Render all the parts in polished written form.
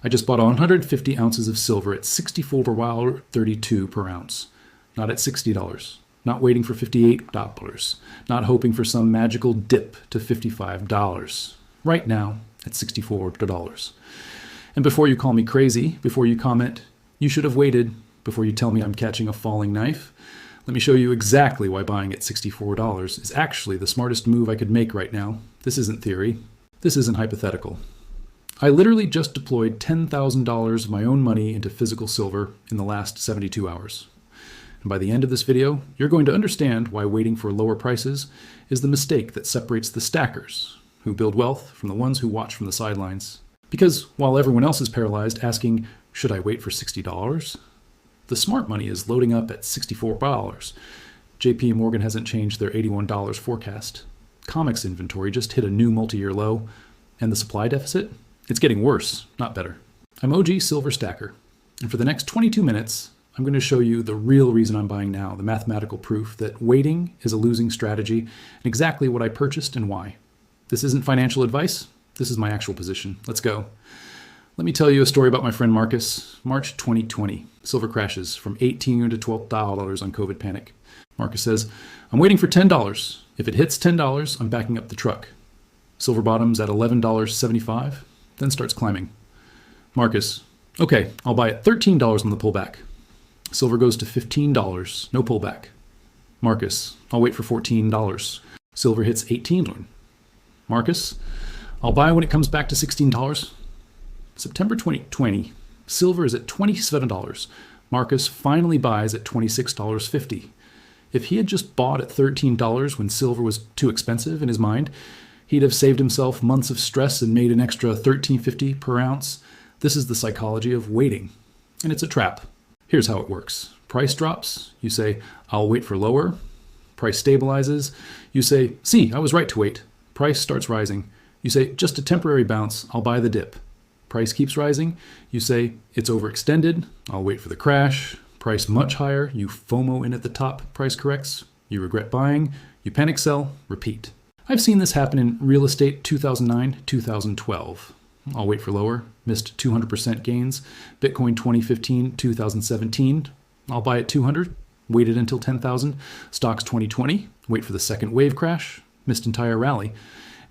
I just bought 150 ounces of silver at $64.32 per ounce. Not at $60. Not waiting for $58. Not hoping for some magical dip to $55. Right now at $64. And before you call me crazy, before you comment, you should have waited, before you tell me I'm catching a falling knife, let me show you exactly why buying at $64 is actually the smartest move I could make right now. This isn't theory. This isn't hypothetical. I literally just deployed $10,000 of my own money into physical silver in the last 72 hours. And by the end of this video, you're going to understand why waiting for lower prices is the mistake that separates the stackers, who build wealth, from the ones who watch from the sidelines. Because while everyone else is paralyzed asking, should I wait for $60? The smart money is loading up at $64. JP Morgan hasn't changed their $81 forecast. Comics inventory just hit a new multi-year low. And the supply deficit? It's getting worse, not better. I'm OG Silver Stacker. And for the next 22 minutes, I'm going to show you the real reason I'm buying now, the mathematical proof that waiting is a losing strategy, and exactly what I purchased and why. This isn't financial advice. This is my actual position. Let's go. Let me tell you a story about my friend Marcus. March 2020. Silver crashes from $18 to $12 on COVID panic. Marcus says, I'm waiting for $10. If it hits $10, I'm backing up the truck. Silver bottoms at $11.75, then starts climbing. Marcus, okay, I'll buy at $13 on the pullback. Silver goes to $15, no pullback. Marcus, I'll wait for $14. Silver hits $18. Marcus, I'll buy when it comes back to $16. September 2020, silver is at $27. Marcus finally buys at $26.50. If he had just bought at $13 when silver was too expensive in his mind, he'd have saved himself months of stress and made an extra $13.50 per ounce. This is the psychology of waiting, and it's a trap. Here's how it works. Price drops, you say, I'll wait for lower. Price stabilizes, you say, see, I was right to wait. Price starts rising. You say, just a temporary bounce, I'll buy the dip. Price keeps rising, you say, it's overextended, I'll wait for the crash. Price much higher, you FOMO in at the top, price corrects, you regret buying, you panic sell, repeat. I've seen this happen in real estate 2009, 2012. I'll wait for lower, missed 200% gains. Bitcoin 2015, 2017, I'll buy at 200, waited until 10,000. Stocks 2020, wait for the second wave crash, missed entire rally.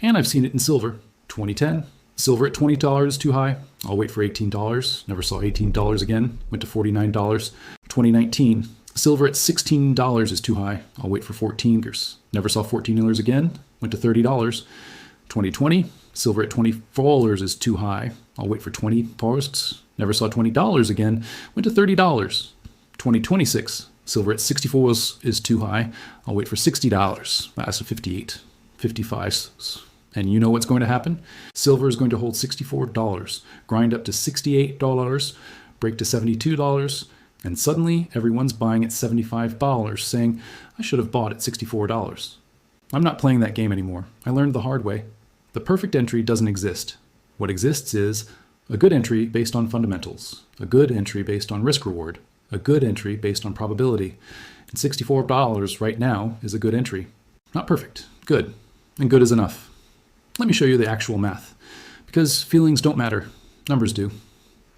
And I've seen it in silver, 2010. Silver at $20 is too high. I'll wait for $18. Never saw $18 again. Went to $49. 2019. Silver at $16 is too high. I'll wait for $14. Never saw $14 again. Went to $30. 2020. Silver at $24 is too high. I'll wait for $20. Never saw $20 again. Went to $30. 2026. Silver at $64 is too high. I'll wait for $60. That's a 58. 55. And you know what's going to happen? Silver is going to hold $64, grind up to $68, break to $72, and suddenly everyone's buying at $75, saying, I should have bought at $64. I'm not playing that game anymore. I learned the hard way. The perfect entry doesn't exist. What exists is a good entry based on fundamentals, a good entry based on risk reward, a good entry based on probability. And $64 right now is a good entry. Not perfect, good. And good is enough. Let me show you the actual math, because feelings don't matter, numbers do.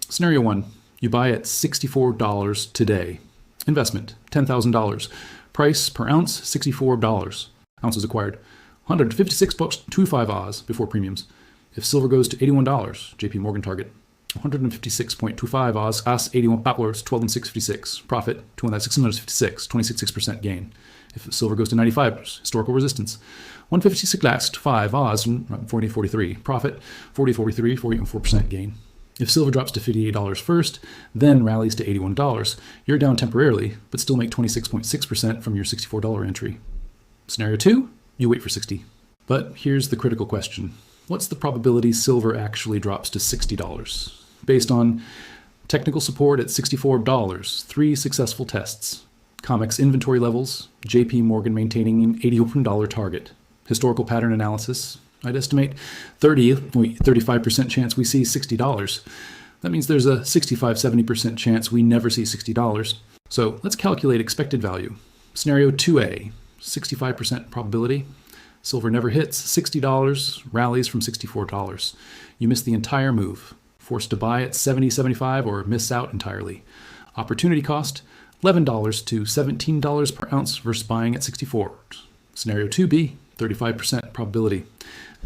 Scenario 1, you buy at $64 today. Investment, $10,000. Price per ounce, $64. Ounces acquired, 156.25 Oz before premiums. If silver goes to $81, JP Morgan target, 156.25 Oz, as 81 dollars, 12,656. Profit, 2,656, 26% gain. If silver goes to $95, historical resistance, 156 last 5 Oz, 40.43. Profit, 40.43, 44% gain. If silver drops to $58 first, then rallies to $81, you're down temporarily, but still make 26.6% from your $64 entry. Scenario 2, you wait for 60. But here's the critical question. What's the probability silver actually drops to $60? Based on technical support at $64, 3 successful tests. Comex inventory levels, JP Morgan maintaining an $81 target. Historical pattern analysis, I'd estimate 35% chance we see $60. That means there's a 65-70% chance we never see $60. So let's calculate expected value. Scenario 2A, 65% probability. Silver never hits $60, rallies from $64. You miss the entire move. Forced to buy at 70, 75 or miss out entirely. Opportunity cost, $11 to $17 per ounce versus buying at 64. Scenario 2B, 35% probability.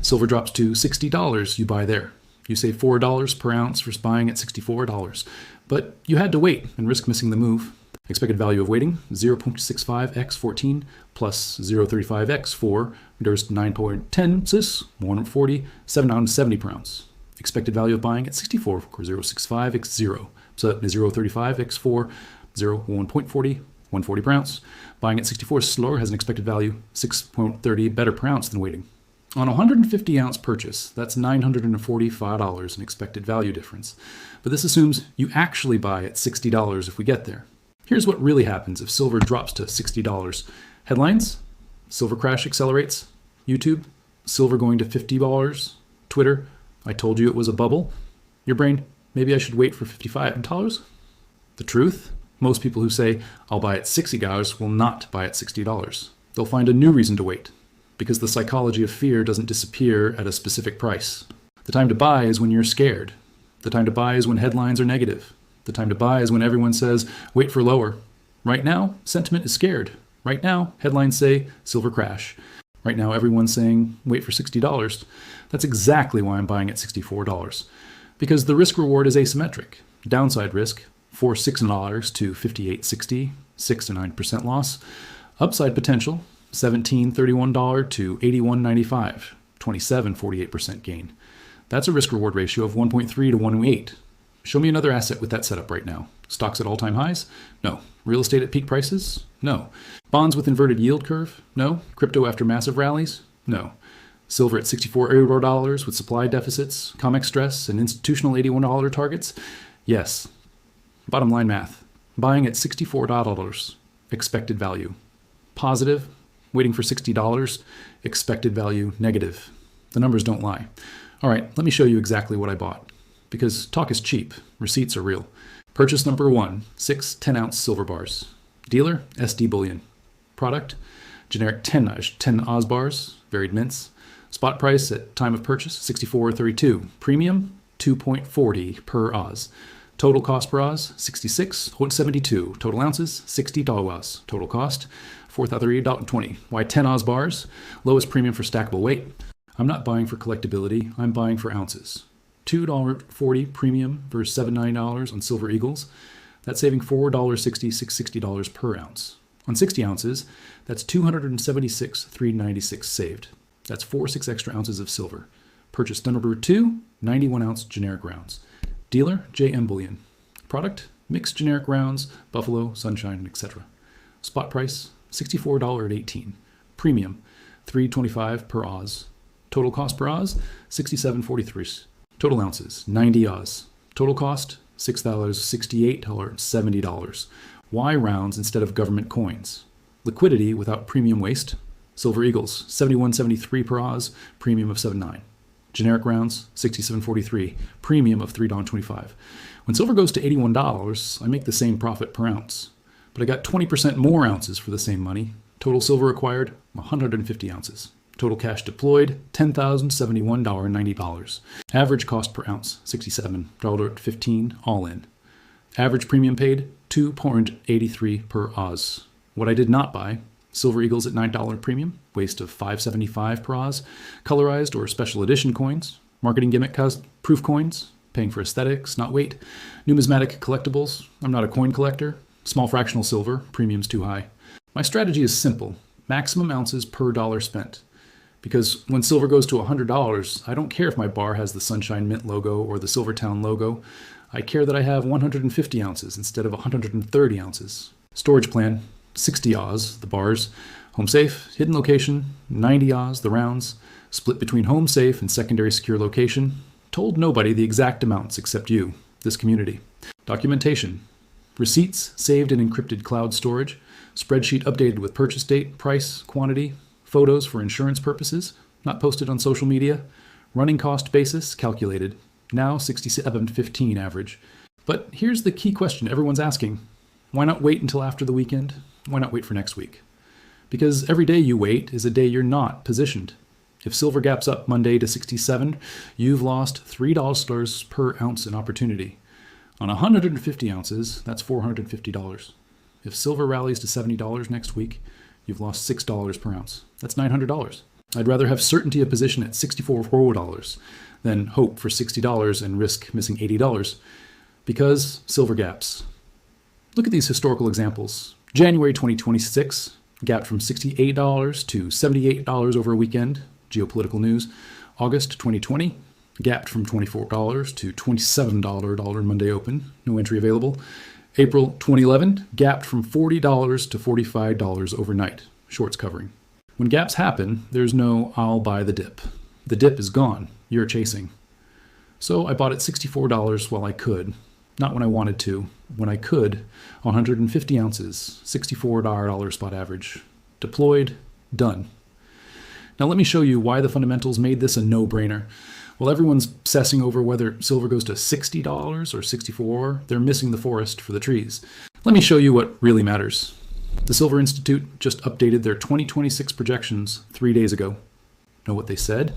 Silver drops to $60, you buy there. You save $4 per ounce versus buying at $64. But you had to wait and risk missing the move. Expected value of waiting, 0.65x 14 plus 0.35x 4, there's 9.10 cis, 140, $7.70 per ounce. Expected value of buying at 64, or 0.65x 0. So 0.35x 4, 1.40, 140 per ounce. Buying at 64 slower has an expected value 6.30 better per ounce than waiting. On a 150 ounce purchase, that's $945 in expected value difference. But this assumes you actually buy at $60 if we get there. Here's what really happens if silver drops to $60. Headlines, silver crash accelerates. YouTube, silver going to $50. Twitter, I told you it was a bubble. Your brain, maybe I should wait for $55. The truth, most people who say, I'll buy at $60 will not buy at $60. They'll find a new reason to wait, because the psychology of fear doesn't disappear at a specific price. The time to buy is when you're scared. The time to buy is when headlines are negative. The time to buy is when everyone says, wait for lower. Right now, sentiment is scared. Right now, headlines say, silver crash. Right now, everyone's saying, wait for $60. That's exactly why I'm buying at $64. Because the risk reward is asymmetric. Downside risk, $46 to $58.60, 6 to 9% loss. Upside potential, $17.31 to $81.95, 27.48% gain. That's a risk reward ratio of 1.3 to 1.8. Show me another asset with that setup right now. Stocks at all-time highs? No. Real estate at peak prices? No. Bonds with inverted yield curve? No. Crypto after massive rallies? No. Silver at $64 with supply deficits, COMEX stress, and institutional $81 targets? Yes. Bottom line math. Buying at $64, expected value. Positive, waiting for $60, expected value negative. The numbers don't lie. All right, let me show you exactly what I bought. Because talk is cheap, receipts are real. Purchase number 1, 6 10-ounce silver bars. Dealer, SD Bullion. Product, generic 10 Oz bars, varied mints. Spot price at time of purchase, $64.32. Premium, $2.40 per Oz. Total cost per Oz, $66.72. Total ounces, $60 Oz. Total cost, $4.20. Why 10 Oz bars? Lowest premium for stackable weight. I'm not buying for collectability, I'm buying for ounces. $2.40 premium versus $7.90 on Silver Eagles. That's saving $4.60, $660 per ounce. On 60 ounces, that's $276.396 saved. That's 6 extra ounces of silver. Purchase number 2, 91-ounce generic rounds. Dealer, JM Bullion. Product, mixed generic rounds, Buffalo, Sunshine, etc. Spot price, $64.18. Premium, $3.25 per Oz. Total cost per Oz, $67.43. Total ounces, 90 Oz. Total cost, $6.68, Why rounds instead of government coins? Liquidity without premium waste. Silver Eagles, $71.73 per Oz, premium of $7.9. Generic rounds, $67.43, premium of $3.25. When silver goes to $81, I make the same profit per ounce. But I got 20% more ounces for the same money. Total silver acquired, 150 ounces. Total cash deployed, $10,071.90. Average cost per ounce, $67.15 all in. Average premium paid, $2.83 per Oz. What I did not buy, Silver Eagles at $9 premium, waste of $5.75 per Oz, colorized or special edition coins, marketing gimmick proof coins, paying for aesthetics, not weight, numismatic collectibles, I'm not a coin collector, small fractional silver, premiums too high. My strategy is simple, maximum ounces per dollar spent. Because when silver goes to $100, I don't care if my bar has the Sunshine Mint logo or the Silvertown logo. I care that I have 150 ounces instead of 130 ounces. Storage plan, 60 Oz, the bars. Home safe, hidden location, 90 Oz, the rounds. Split between home safe and secondary secure location. Told nobody the exact amounts except you, this community. Documentation, receipts saved in encrypted cloud storage. Spreadsheet updated with purchase date, price, quantity. Photos for insurance purposes, not posted on social media. Running cost basis calculated, now $67.15 average. But here's the key question everyone's asking. Why not wait until after the weekend? Why not wait for next week? Because every day you wait is a day you're not positioned. If silver gaps up Monday to 67, you've lost $3 per ounce in opportunity. On 150 ounces, that's $450. If silver rallies to $70 next week, you've lost $6 per ounce. That's $900. I'd rather have certainty of position at $64 than hope for $60 and risk missing $80 because silver gaps. Look at these historical examples. January 2026 gapped from $68 to $78 over a weekend, geopolitical news. August 2020 gapped from $24 to $27 Monday open, no entry available. April 2011 gapped from $40 to $45 overnight, shorts covering. When gaps happen, there's no I'll buy the dip. The dip is gone. You're chasing. So I bought at $64 while I could. Not when I wanted to. When I could, 150 ounces, $64 spot average. Deployed, done. Now let me show you why the fundamentals made this a no-brainer. While everyone's obsessing over whether silver goes to $60 or $64, they're missing the forest for the trees. Let me show you what really matters. The Silver Institute just updated their 2026 projections 3 days ago. Know what they said?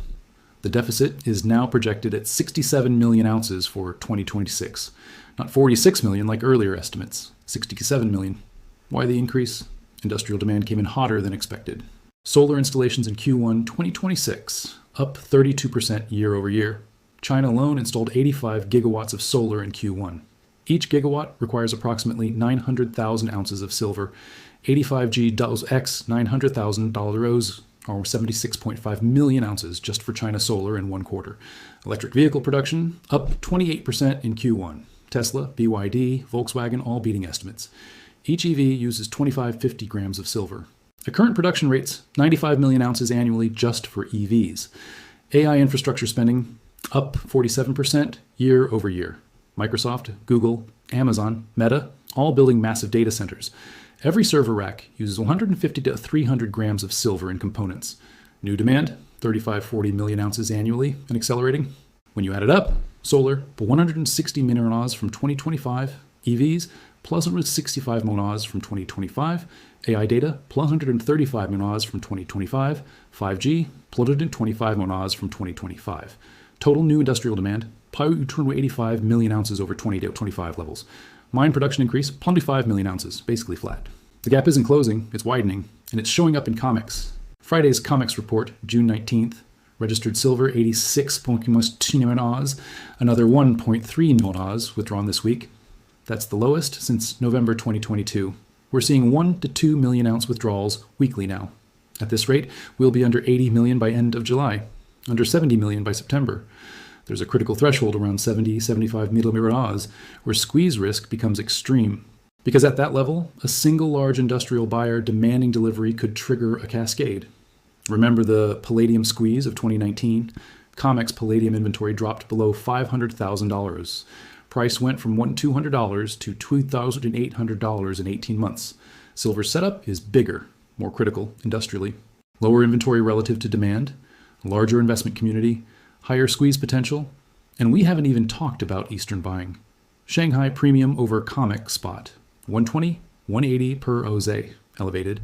The deficit is now projected at 67 million ounces for 2026. Not 46 million like earlier estimates, 67 million. Why the increase? Industrial demand came in hotter than expected. Solar installations in Q1 2026, up 32% year over year. China alone installed 85 gigawatts of solar in Q1. Each gigawatt requires approximately 900,000 ounces of silver. 85G X 900,000 dollars or 76.5 million ounces just for China solar in 1 quarter. Electric vehicle production up 28% in Q1. Tesla, BYD, Volkswagen all beating estimates. Each EV uses 25-50 grams of silver. The current production rate's 95 million ounces annually just for EVs. AI infrastructure spending up 47% year over year. Microsoft, Google, Amazon, Meta, all building massive data centers. Every server rack uses 150 to 300 grams of silver in components. New demand, 35-40 million ounces annually and accelerating. When you add it up, solar, 160 million oz from 2025, EVs, plus 165 million oz from 2025, AI data, plus 135 million oz from 2025, 5G, plus 125 million oz from 2025. Total new industrial demand, 285 million ounces over 2025 levels. Mine production increase, 25 million ounces, basically flat. The gap isn't closing, it's widening, and it's showing up in COMEX. Friday's COMEX report, June 19th, registered silver 86.2 million oz, another 1.3 million oz withdrawn this week. That's the lowest since November 2022. We're seeing 1 to 2 million ounce withdrawals weekly now. At this rate, we'll be under 80 million by end of July, under 70 million by September. There's a critical threshold around 70-75 million oz where squeeze risk becomes extreme. Because at that level, a single large industrial buyer demanding delivery could trigger a cascade. Remember the palladium squeeze of 2019? COMEX palladium inventory dropped below $500,000. Price went from $1,200 to $2,800 in 18 months. Silver's setup is bigger, more critical industrially. Lower inventory relative to demand, larger investment community, higher squeeze potential, and we haven't even talked about Eastern buying. Shanghai premium over COMEX spot, 120, 180 per OZ, elevated.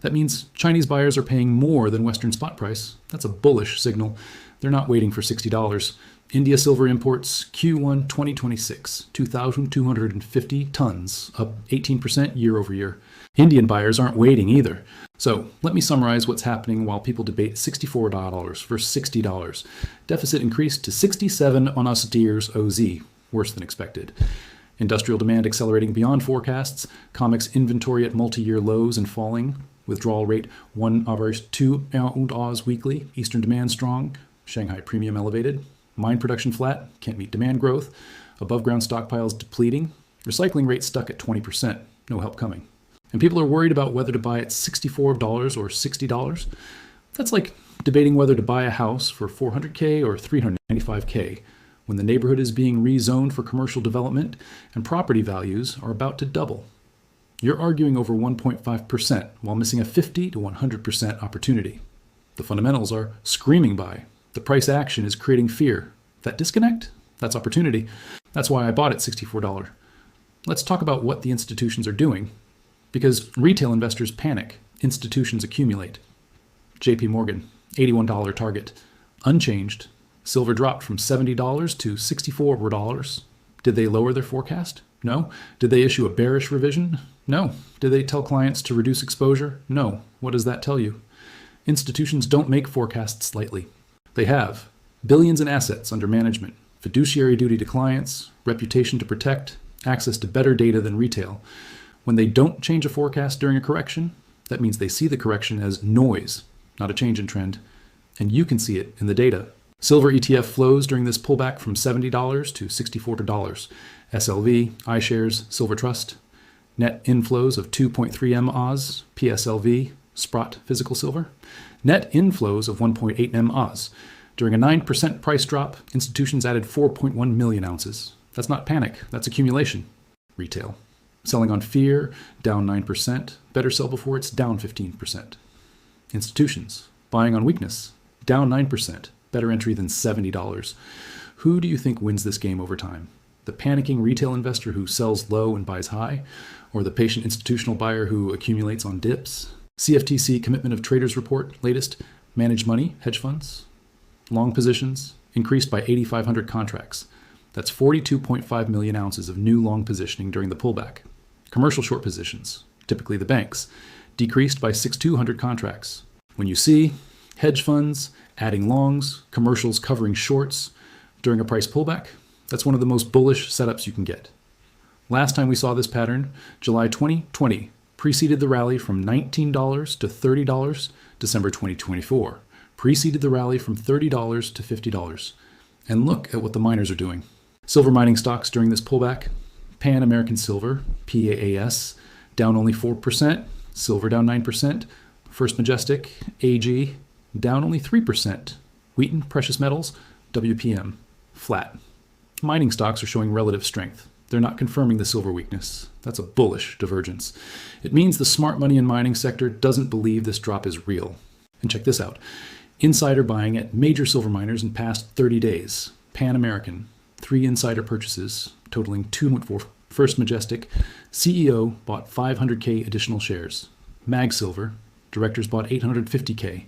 That means Chinese buyers are paying more than Western spot price. That's a bullish signal. They're not waiting for $60. India silver imports Q1 2026, 2,250 tons, up 18% year over year. Indian buyers aren't waiting either. So let me summarize what's happening while people debate $64 versus $60. Deficit increased to 67 on austere OZ, worse than expected. Industrial demand accelerating beyond forecasts. COMEX inventory at multi-year lows and falling. Withdrawal rate 1/2 oz weekly. Eastern demand strong. Shanghai premium elevated. Mine production flat. Can't meet demand growth. Above ground stockpiles depleting. Recycling rate stuck at 20%. No help coming. And people are worried about whether to buy at $64 or $60. That's like debating whether to buy a house for $400K or $395K when the neighborhood is being rezoned for commercial development and property values are about to double. You're arguing over 1.5% while missing a 50 to 100% opportunity. The fundamentals are screaming buy. The price action is creating fear. That disconnect? That's opportunity. That's why I bought at $64. Let's talk about what the institutions are doing. Because retail investors panic, institutions accumulate. JP Morgan, $81 target. Unchanged. Silver dropped from $70 to $64. Did they lower their forecast? No. Did they issue a bearish revision? No. Did they tell clients to reduce exposure? No. What does that tell you? Institutions don't make forecasts lightly. They have billions in assets under management, fiduciary duty to clients, reputation to protect, access to better data than retail. When they don't change a forecast during a correction, that means they see the correction as noise, not a change in trend, and you can see it in the data. Silver ETF flows during this pullback from $70 to $64. SLV, iShares, Silver Trust. Net inflows of 2.3 M Oz, PSLV, Sprott Physical Silver. Net inflows of 1.8 M Oz. During a 9% price drop, institutions added 4.1 million ounces. That's not panic, that's accumulation. Retail. Selling on fear, down 9%. Better sell before it's down 15%. Institutions. Buying on weakness, down 9%. Better entry than $70. Who do you think wins this game over time? The panicking retail investor who sells low and buys high? Or the patient institutional buyer who accumulates on dips? CFTC Commitment of Traders Report, latest, managed money, hedge funds. Long positions, increased by 8,500 contracts. That's 42.5 million ounces of new long positioning during the pullback. Commercial short positions, typically the banks, decreased by 6,200 contracts. When you see hedge funds adding longs, commercials covering shorts during a price pullback, that's one of the most bullish setups you can get. Last time we saw this pattern, July 2020, preceded the rally from $19 to $30, December 2024, preceded the rally from $30 to $50. And look at what the miners are doing. Silver mining stocks during this pullback, Pan American Silver, PAAS, down only 4%, silver down 9%, First Majestic, AG, down only 3%, Wheaton Precious Metals, WPM, flat. Mining stocks are showing relative strength. They're not confirming the silver weakness. That's a bullish divergence. It means the smart money in mining sector doesn't believe this drop is real. And check this out. Insider buying at major silver miners in past 30 days. Pan American, 3 insider purchases totaling 2.4. First Majestic, CEO bought 500K additional shares. Mag Silver, directors bought 850K.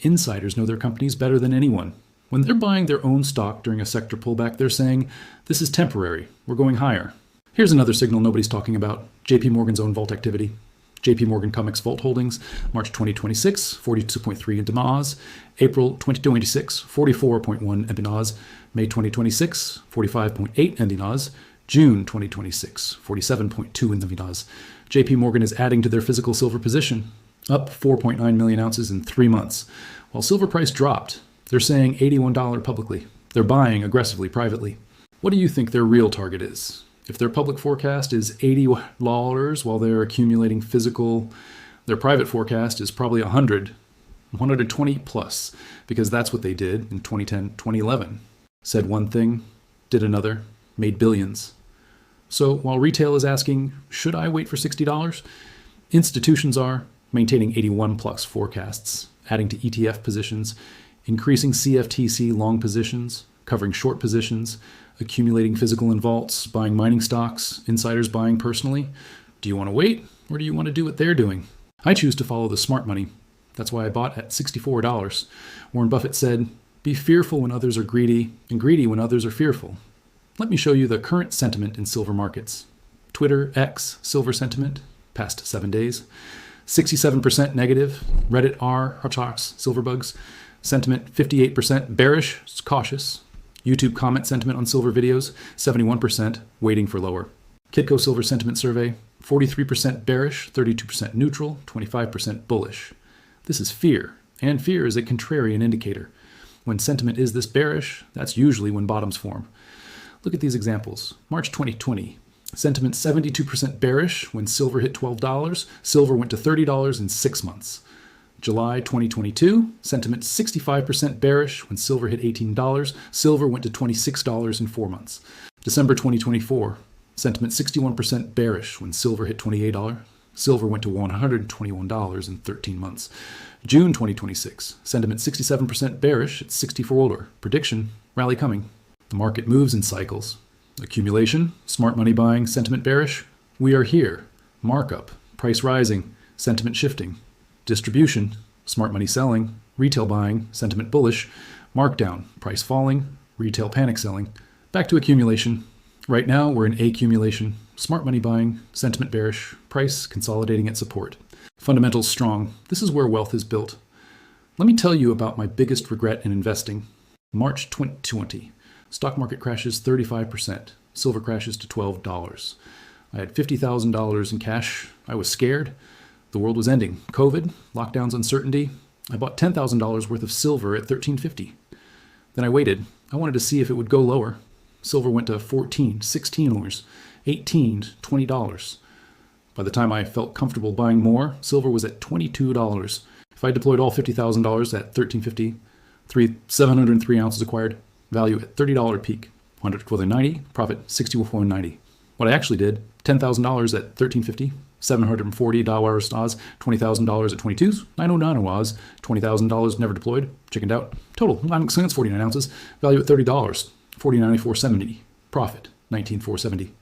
Insiders know their companies better than anyone. When they're buying their own stock during a sector pullback, they're saying, this is temporary, we're going higher. Here's another signal nobody's talking about, JP Morgan's own vault activity. JP Morgan Comex Vault Holdings, March 2026, 42.3 MOZ, April 2026, 44.1 MOZ, May 2026, 45.8 MOZ, June 2026, 47.2 MOZ. JP Morgan is adding to their physical silver position, up 4.9 million ounces in 3 months. While silver price dropped, they're saying $81 publicly. They're buying aggressively privately. What do you think their real target is? If their public forecast is $80 while they're accumulating physical, their private forecast is probably 120 plus, because that's what they did in 2010, 2011. Said one thing, did another, made billions. So while retail is asking, should I wait for $60? Institutions are maintaining 81 plus forecasts, adding to ETF positions, increasing CFTC long positions, covering short positions, accumulating physical in vaults, buying mining stocks, insiders buying personally. Do you want to wait, or do you want to do what they're doing? I choose to follow the smart money. That's why I bought at $64. Warren Buffett said, be fearful when others are greedy, and greedy when others are fearful. Let me show you the current sentiment in silver markets. Twitter, X, silver sentiment, past 7 days. 67% negative, Reddit R, Hotchocks, Silverbugs. Sentiment 58% bearish, cautious. YouTube comment sentiment on silver videos, 71%, waiting for lower. Kitco Silver Sentiment Survey, 43% bearish, 32% neutral, 25% bullish. This is fear, and fear is a contrarian indicator. When sentiment is this bearish, that's usually when bottoms form. Look at these examples. March 2020, sentiment 72% bearish when silver hit $12. Silver went to $30 in 6 months. July 2022, sentiment 65% bearish when silver hit $18. Silver went to $26 in 4 months. December 2024, sentiment 61% bearish when silver hit $28. Silver went to $121 in 13 months. June 2026, sentiment 67% bearish at 64 older. Prediction, rally coming. The market moves in cycles. Accumulation, smart money buying, sentiment bearish. We are here. Markup, price rising, sentiment shifting. Distribution, smart money selling, Retail buying, sentiment bullish. Markdown, price falling. Retail panic selling. Back to accumulation. Right now, we're in accumulation. Smart money buying, sentiment bearish. Price consolidating at support. Fundamentals strong. This is where wealth is built. Let me tell you about my biggest regret in investing. March 2020. Stock market crashes 35%. Silver crashes to $12. I had $50,000 in cash. I was scared. The world was ending. COVID, lockdowns, uncertainty. I bought $10,000 worth of silver at $13.50. Then I waited. I wanted to see if it would go lower. Silver went to $14, $16, $18, $20. By the time I felt comfortable buying more, silver was at $22. If I deployed all $50,000 at $13.50, 703 ounces acquired, value at $30 peak, 100 equivalent 90, profit 61.90. What I actually did, $10,000 at $13.50, $740 Oz, $20,000 at 22s, 909 Oz, $20,000 never deployed, chickened out. Total, 49 ounces, value at $30, 40.9470, profit 19,470.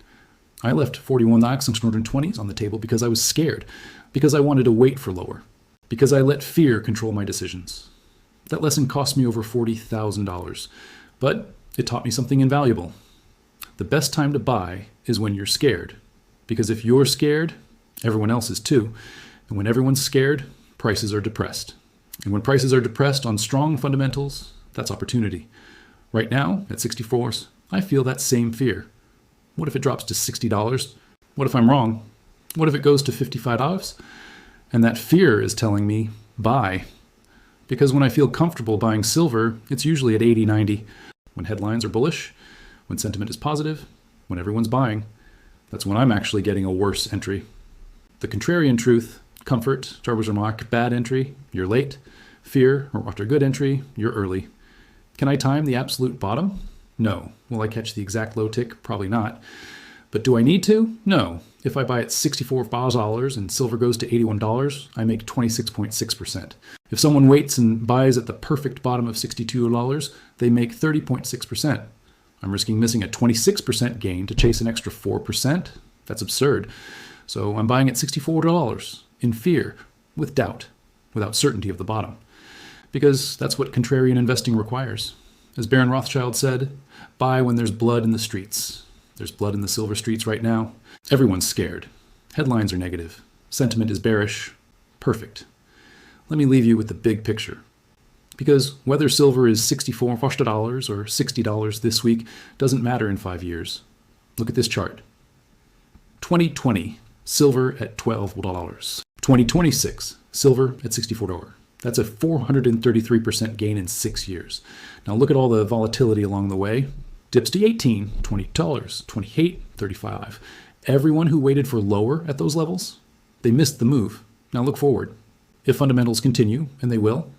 I left 41 620s on the table because I was scared, because I wanted to wait for lower, because I let fear control my decisions. That lesson cost me over $40,000, but it taught me something invaluable. The best time to buy is when you're scared, because if you're scared, everyone else is too. And when everyone's scared, prices are depressed. And when prices are depressed on strong fundamentals, that's opportunity. Right now, at 64s, I feel that same fear. What if it drops to $60? What if I'm wrong? What if it goes to $55? And that fear is telling me, buy. Because when I feel comfortable buying silver, it's usually at 80, 90. When headlines are bullish, when sentiment is positive, when everyone's buying, that's when I'm actually getting a worse entry. The contrarian truth, comfort, Jarvis Remark, bad entry, you're late. Fear, or after good entry, you're early. Can I time the absolute bottom? No. Will I catch the exact low tick? Probably not. But do I need to? No. If I buy at $64 and silver goes to $81, I make 26.6%. If someone waits and buys at the perfect bottom of $62, they make 30.6%. I'm risking missing a 26% gain to chase an extra 4%. That's absurd. So I'm buying at $64 in fear, with doubt, without certainty of the bottom. Because that's what contrarian investing requires. As Baron Rothschild said, buy when there's blood in the streets. There's blood in the silver streets right now. Everyone's scared. Headlines are negative. Sentiment is bearish. Perfect. Let me leave you with the big picture. Because whether silver is $64 or $60 this week doesn't matter in 5 years. Look at this chart. 2020, silver at $12. 2026, silver at $64. That's a 433% gain in 6 years. Now look at all the volatility along the way. Dips to $18, $20, $28, $35. Everyone who waited for lower at those levels, they missed the move. Now look forward. If fundamentals continue, and they will,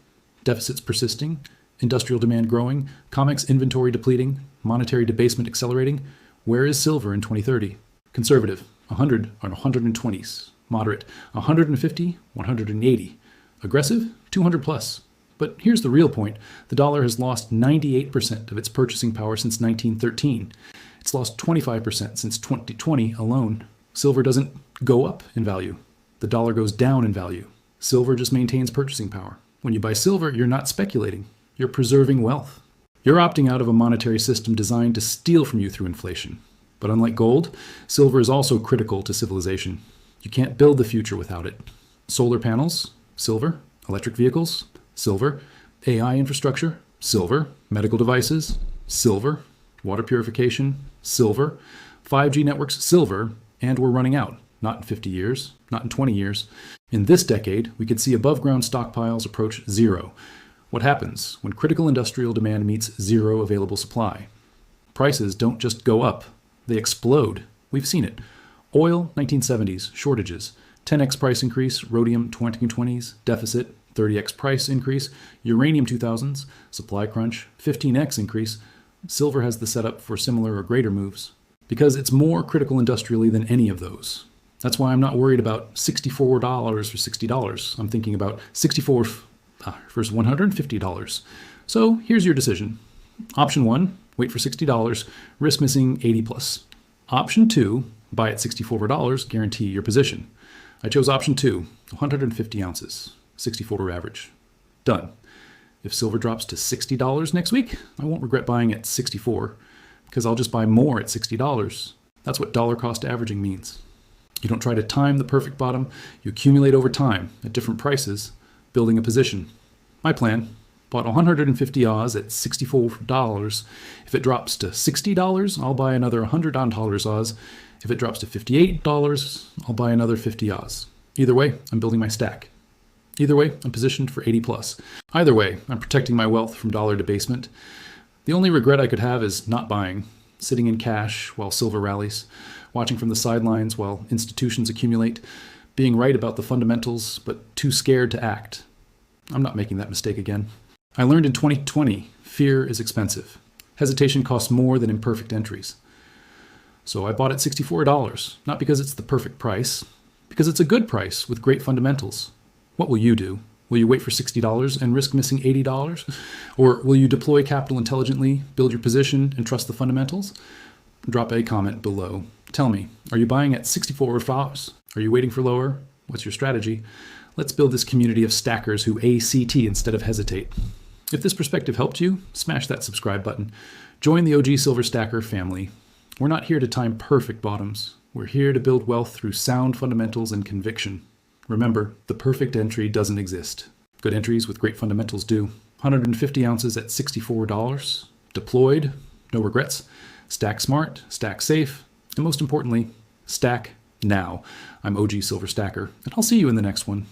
deficits persisting, industrial demand growing, comics inventory depleting, monetary debasement accelerating, where is silver in 2030? Conservative, 100 on 120s. Moderate, 150, 180. Aggressive, 200 plus. But here's the real point. The dollar has lost 98% of its purchasing power since 1913. It's lost 25% since 2020 alone. Silver doesn't go up in value. The dollar goes down in value. Silver just maintains purchasing power. When you buy silver, you're not speculating. You're preserving wealth. You're opting out of a monetary system designed to steal from you through inflation. But unlike gold, silver is also critical to civilization. You can't build the future without it. Solar panels, silver. Electric vehicles, silver. AI infrastructure, silver. Medical devices, silver. Water purification, silver. 5G networks, silver. And we're running out. Not in 50 years, not in 20 years. In this decade, we could see above-ground stockpiles approach zero. What happens when critical industrial demand meets zero available supply? Prices don't just go up, they explode. We've seen it. Oil, 1970s, shortages. 10x price increase, rhodium 2020s, deficit, 30x price increase, uranium 2000s, supply crunch, 15x increase. Silver has the setup for similar or greater moves because it's more critical industrially than any of those. That's why I'm not worried about $64 or $60. I'm thinking about $64 versus $150. So here's your decision. Option 1, wait for $60, risk missing 80 plus. Option 2, buy at $64, guarantee your position. I chose option 2, 150 ounces, 64 average. Done. If silver drops to $60 next week, I won't regret buying at $64 because I'll just buy more at $60. That's what dollar cost averaging means. You don't try to time the perfect bottom, you accumulate over time at different prices, building a position. My plan: bought 150 Oz at $64. If it drops to $60, I'll buy another $100 Oz. If it drops to $58, I'll buy another 50 Oz. Either way, I'm building my stack. Either way, I'm positioned for 80 plus. Either way, I'm protecting my wealth from dollar debasement. The only regret I could have is not buying, sitting in cash while silver rallies, watching from the sidelines while institutions accumulate, being right about the fundamentals, but too scared to act. I'm not making that mistake again. I learned in 2020, fear is expensive. Hesitation costs more than imperfect entries. So I bought at $64, not because it's the perfect price, because it's a good price with great fundamentals. What will you do? Will you wait for $60 and risk missing $80? Or will you deploy capital intelligently, build your position, and trust the fundamentals? Drop a comment below. Tell me, are you buying at $64? Are you waiting for lower? What's your strategy? Let's build this community of stackers who ACT instead of hesitate. If this perspective helped you, smash that subscribe button. Join the OG Silver Stacker family. We're not here to time perfect bottoms. We're here to build wealth through sound fundamentals and conviction. Remember, the perfect entry doesn't exist. Good entries with great fundamentals do. 150 ounces at $64. Deployed, no regrets. Stack smart, stack safe, and most importantly, stack now. I'm OG Silver Stacker, and I'll see you in the next one.